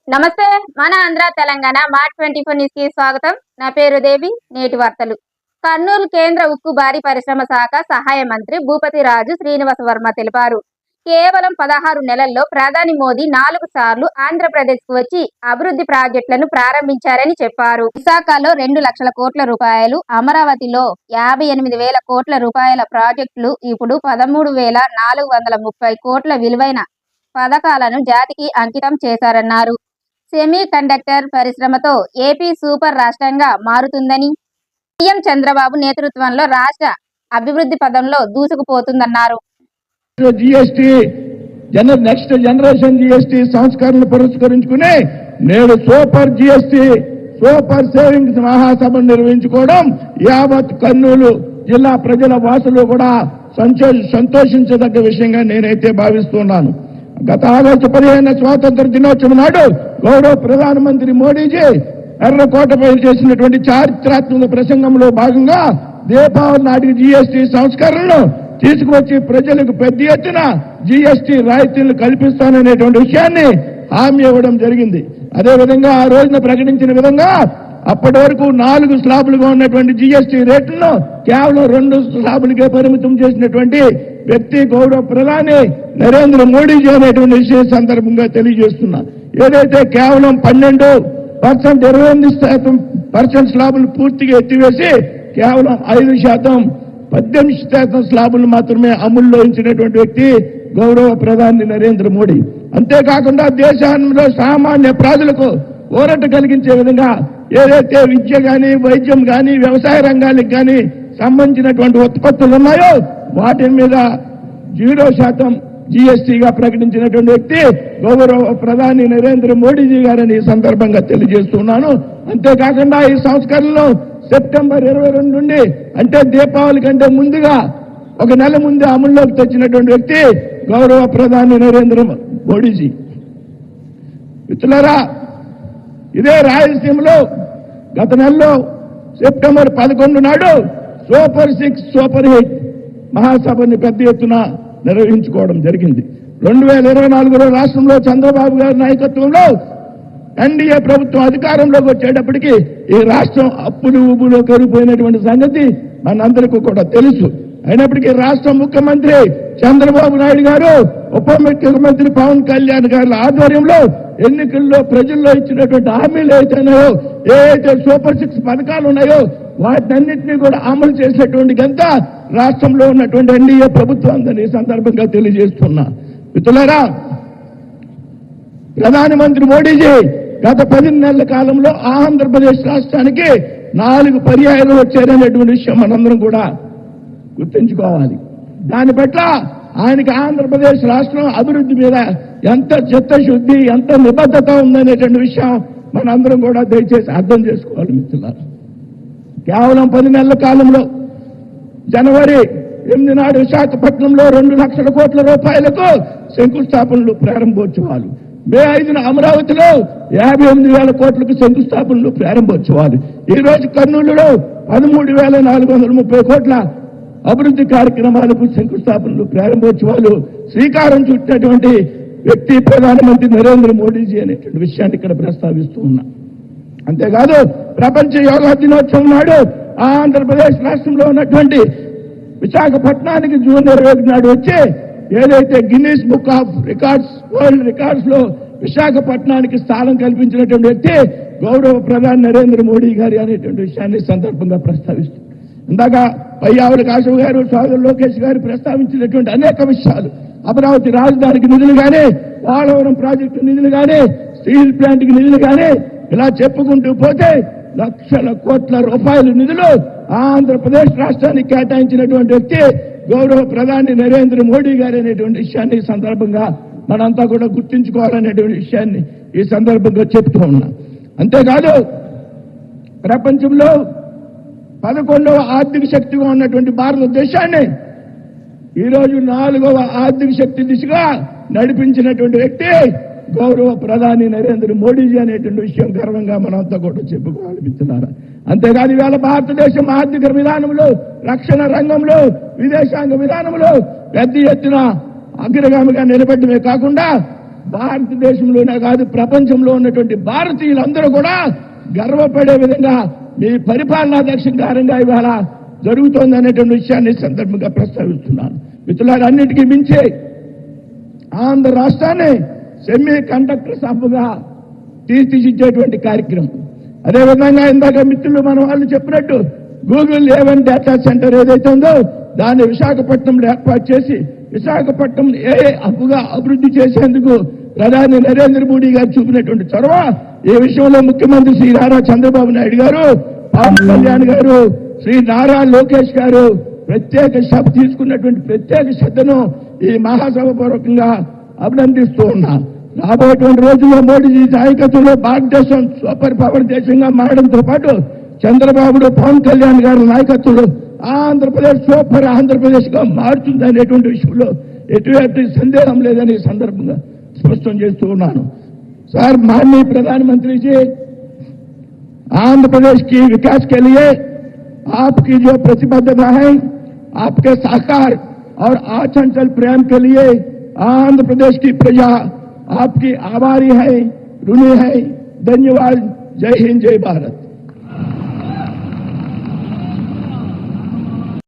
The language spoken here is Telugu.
నమస్తే. మన ఆంధ్ర తెలంగాణ మార్ట్ 24 న్యూస్ కి స్వాగతం. నా పేరు దేవి. నేటి వార్తలు. కర్నూలు కేంద్ర ఉక్కు భారీ పరిశ్రమ శాఖ సహాయ మంత్రి భూపతి రాజు శ్రీనివాస వర్మ తెలిపారు. కేవలం 16 నెలల్లో ప్రధాని మోదీ 4 సార్లు ఆంధ్రప్రదేశ్ కు వచ్చి అభివృద్ధి ప్రాజెక్టులను ప్రారంభించారని చెప్పారు. విశాఖలో 2 లక్షల కోట్ల రూపాయలు, అమరావతిలో 58,000 కోట్ల రూపాయల ప్రాజెక్టులు, ఇప్పుడు 13,430 కోట్ల విలువైన పథకాలను జాతికి అంకితం చేశారన్నారు. సెమీ కండక్టర్ పరిశ్రమతో ఏపీ సూపర్ రాష్ట్రంగా మారుతుందని, సీఎం చంద్రబాబు నేతృత్వంలో రాష్ట్ర అభివృద్ధి పదంలో దూసుకుపోతుందన్నారు. జీఎస్టీ నెక్స్ట్ జనరేషన్ జీఎస్టీ సంస్కరణలు పురస్కరించుకుని నేడు సూపర్ జీఎస్టీ సూపర్ సేవింగ్స్ మహాసభను నిర్వహించుకోవడం యావత్ కర్నూలు జిల్లా ప్రజల వాసులు కూడా సంతోషించదగ్గ విషయంగా నేనైతే భావిస్తున్నాను. గత ఆగస్టు 15 స్వాతంత్ర దినోత్సవం నాడు గౌరవ ప్రధానమంత్రి మోడీజీ ఎర్రకోటపై చేసినటువంటి చారిత్రాత్మక ప్రసంగంలో భాగంగా దీపావళి నాటికి జీఎస్టీ సంస్కరణలు తీసుకువచ్చి ప్రజలకు పెద్ద ఎత్తున జీఎస్టీ రాయితీలు కల్పిస్తాననేటువంటి విషయాన్ని హామీ ఇవ్వడం జరిగింది. అదేవిధంగా ఆ రోజున ప్రకటించిన విధంగా అప్పటి వరకు 4 స్లాబులుగా ఉన్నటువంటి జీఎస్టీ రేట్లను కేవలం 2 స్లాబులకే పరిమితం చేసినటువంటి వ్యక్తి గౌరవ ప్రధాని నరేంద్ర మోడీజీ అనేటువంటి విషయం సందర్భంగా తెలియజేస్తున్నా. ఏదైతే కేవలం 12% 28% స్లాబులు పూర్తిగా ఎత్తివేసి కేవలం 5% 18% స్లాబులు మాత్రమే అమల్లో ఉంచినటువంటి వ్యక్తి గౌరవ ప్రధాని నరేంద్ర మోడీ. అంతేకాకుండా దేశంలో సామాన్య ప్రజలకు ఊరట కలిగించే విధంగా ఏదైతే విద్య కానీ, వైద్యం కానీ, వ్యవసాయ రంగానికి కానీ సంబంధించినటువంటి ఉత్పత్తులు ఉన్నాయో వాటి మీద 0% జీఎస్టీగా ప్రకటించినటువంటి వ్యక్తి గౌరవ ప్రధాని నరేంద్ర మోడీజీ గారని ఈ సందర్భంగా తెలియజేస్తున్నాను. అంతేకాకుండా ఈ సంస్కరణలో సెప్టెంబర్ 22 నుండి అంటే దీపావళి కంటే ముందుగా 1 నెల ముందే అమల్లోకి తెచ్చినటువంటి వ్యక్తి గౌరవ ప్రధాని నరేంద్ర మోడీజీ. మిత్రులారా, ఇదే రాయలసీమలో గత నెలలో సెప్టెంబర్ 11 నాడు సూపర్ 6 సూపర్ హిట్ మహాసభని పెద్ద ఎత్తున నిర్వహించుకోవడం జరిగింది. 2024లో రాష్ట్రంలో చంద్రబాబు గారి నాయకత్వంలో ఎన్డీఏ ప్రభుత్వం అధికారంలోకి వచ్చేటప్పటికీ ఈ రాష్ట్రం అప్పులు ఊబులో కరిగిపోయినటువంటి సంగతి మనందరికీ కూడా తెలుసు. అయినప్పటికీ రాష్ట్ర ముఖ్యమంత్రి చంద్రబాబు నాయుడు గారు, ఉప ముఖ్యమంత్రి పవన్ కళ్యాణ్ గారి ఆధ్వర్యంలో ఎన్నికల్లో ప్రజల్లో ఇచ్చినటువంటి హామీలు ఏవైతున్నాయో, ఏవైతే సూపర్ 6 పథకాలు ఉన్నాయో వాటన్నింటినీ కూడా అమలు చేసేటువంటి గంత రాష్ట్రంలో ఉన్నటువంటి ఎన్డీఏ ప్రభుత్వం ఈ సందర్భంగా తెలియజేస్తున్నా. మిత్రులారా, ప్రధానమంత్రి మోడీజీ గత 10 నెలల కాలంలో ఆంధ్రప్రదేశ్ రాష్ట్రానికి 4 పర్యాయాలు వచ్చారనేటువంటి విషయం మనందరం కూడా గుర్తుంచుకోవాలి. దాని పట్ల ఆయనకి ఆంధ్రప్రదేశ్ రాష్ట్రం అభివృద్ధి మీద ఎంత చిత్తశుద్ధి, ఎంత నిబద్ధత ఉందనేటువంటి విషయం మనందరం కూడా దయచేసి అర్థం చేసుకోవాలి. మిత్రులారా, కేవలం 10 నెలల కాలంలో జనవరి 8 నాడు విశాఖపట్నంలో 2 లక్షల కోట్ల రూపాయలకు శంకుస్థాపనలు ప్రారంభోత్సవాలు, మే 5న అమరావతిలో 58,000 కోట్లకు శంకుస్థాపనలు ప్రారంభోత్సవాలు, ఈ రోజు కర్నూలులో 13,430 కోట్ల అభివృద్ధి కార్యక్రమాలకు శంకుస్థాపనలు ప్రారంభోత్సవాలు శ్రీకారం చుట్టినటువంటి వ్యక్తి ప్రధానమంత్రి నరేంద్ర మోడీజీ అనేటువంటి విషయాన్ని ఇక్కడ ప్రస్తావిస్తూ ఉన్నా. అంతేకాదు ప్రపంచ యోగా దినోత్సవం నాడు ఆంధ్రప్రదేశ్ రాష్ట్రంలో ఉన్నటువంటి విశాఖపట్నానికి జూన్ 21 నాడు వచ్చి ఏదైతే Guinness book of records world records లో విశాఖపట్నానికి స్థానం కల్పించినటువంటి వ్యక్తి గౌరవ ప్రధాని నరేంద్ర మోడీ గారి అనేటువంటి విషయాన్ని సందర్భంగా ప్రస్తావిస్తుంది. ఇందాక పయ్యావుల కాశవ్ గారు, సోదరు లోకేష్ గారు ప్రస్తావించినటువంటి అనేక విషయాలు, అమరావతి రాజధానికి నిధులు కానీ, పోలవరం ప్రాజెక్టు నిధులు కానీ, స్టీల్ ప్లాంట్కి నిధులు కానీ, ఇలా చెప్పుకుంటూ పోతే లక్షల కోట్ల రూపాయల నిధులు ఆంధ్రప్రదేశ్ రాష్ట్రానికి కేటాయించినటువంటి వ్యక్తి గౌరవ ప్రధాని నరేంద్ర మోడీ గారు అనేటువంటి విషయాన్ని ఈ సందర్భంగా మనంతా కూడా గుర్తించుకోవాలనేటువంటి విషయాన్ని ఈ సందర్భంగా చెప్తూ ఉన్నా. అంతేకాదు ప్రపంచంలో 11వ ఆర్థిక శక్తిగా ఉన్నటువంటి భారతదేశాన్ని ఈరోజు 4వ ఆర్థిక శక్తి దిశగా నడిపించినటువంటి వ్యక్తి గౌరవ ప్రధాని నరేంద్ర మోడీజీ అనేటువంటి విషయం గర్వంగా మనంతా కూడా చెప్పుకోవాలి. మిత్రులారా, అంతేకాదు ఇవాళ భారతదేశం ఆర్థిక విధానంలో, రక్షణ రంగంలో, విదేశాంగ విధానంలో పెద్ద ఎత్తున అగ్రగామిగా నిలబెట్టమే కాకుండా భారతదేశంలోనే కాదు ప్రపంచంలో ఉన్నటువంటి భారతీయులందరూ కూడా గర్వపడే విధంగా మీ పరిపాలనా దక్షిణకారంగా ఇవాళ జరుగుతోందనేటువంటి విషయాన్ని సందర్భంగా ప్రస్తావిస్తున్నాను. మిత్రులారా, అన్నిటికీ మించి ఆంధ్ర రాష్ట్రాన్ని సెమీ కండక్టర్ హబ్గా తీర్చిదిద్దేటువంటి కార్యక్రమం. అదేవిధంగా ఇందాక మిత్రులు మన వాళ్ళు చెప్పినట్టు గూగుల్ A1 డేటా సెంటర్ ఏదైతే ఉందో దాన్ని విశాఖపట్నంలో ఏర్పాటు చేసి విశాఖపట్నం హబ్గా అభివృద్ధి చేసేందుకు ప్రధాని నరేంద్ర మోడీ గారు చూపినటువంటి చొరవ, ఈ విషయంలో ముఖ్యమంత్రి శ్రీ నారా చంద్రబాబు నాయుడు గారు, పవన్ కళ్యాణ్ గారు, శ్రీ నారా లోకేష్ గారు తీసుకున్నటువంటి ప్రత్యేక శ్రద్ధను ఈ మహాసభ పూర్వకంగా అభినందిస్తూ ఉన్నా. రాబోయేటువంటి రోజుల్లో మోడీజీ నాయకత్వంలో భారతదేశం సూపర్ పవర్ దేశంగా మారడంతో పాటు చంద్రబాబు పవన్ కళ్యాణ్ గారి నాయకత్వంలో ఆంధ్రప్రదేశ్ సూపర్ ఆంధ్రప్రదేశ్ గా మారుతుందనేటువంటి విషయంలో ఎటువంటి సందేహం లేదని సందర్భంగా స్పష్టం చేస్తూ ఉన్నాను. సార్, माननीय प्रधानमंत्री जी, आंध्र प्रदेश की विकास के लिए आपकी जो प्रतिबद्धता है, आपके साकार और अचंचल प्रेम के लिए आंध्र प्रदेश की प्रजा आपकी आभारी है, ऋणी है. धन्यवाद. जय हिंद, जय भारत.